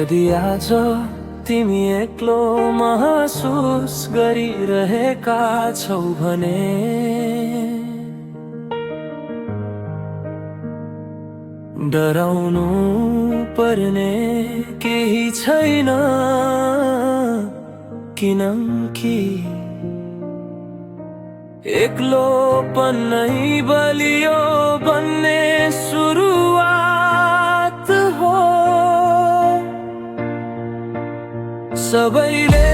यदि आज तिमी एक्लो महसुस गरिरहेका छौ भने डराउनु पर्ने केही छैन, किनकि एक्लोपन नै बलियो बन्ने सुरुवात हो। सबैले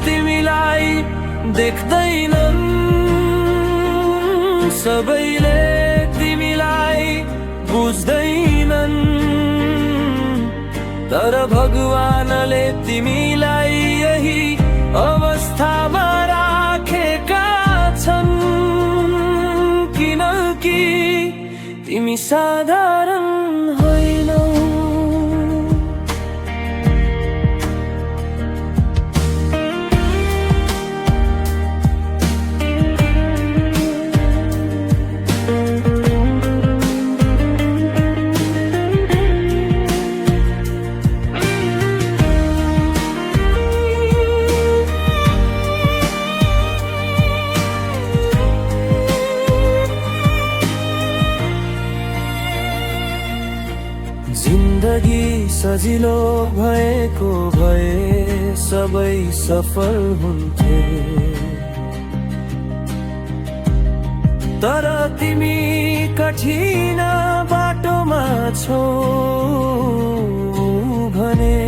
तिमीलाई देख्दैनन्, सबैले तिमीलाई बुझ्दैनन्, तर भगवानले तिमीलाई यही अवस्थामा राखेका छन्, किनकि तिमी साधारण होइनौ। जिन्दगी सजिलो भएको भए सबै सफल हुन्थे, तर तिमी कठिन बाटोमा छौ भने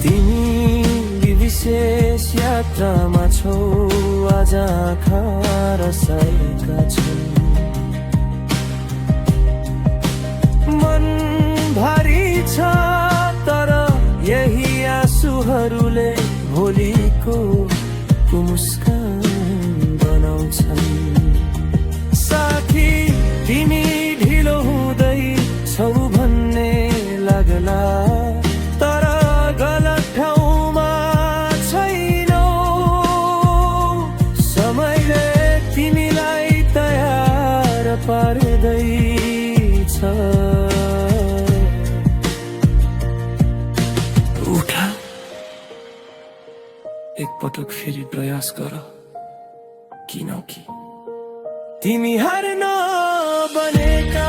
तिमी विशेष यात्रामा छौ, आज आँखा रसाएका छन्। मन भारी छ तर यही आँसुहरूले भोलिको मुस्कान बनाउँछन्। साथी तिमी ढिलो हुँदै छौ भन्ने लाग्ला, तर गलत ठाउँमा छैनौ। समयले तिमीलाई तयार पार्दैछ। उठा, एक पटक फेरि प्रयास गर, किनकि तिमी हार्न बनेका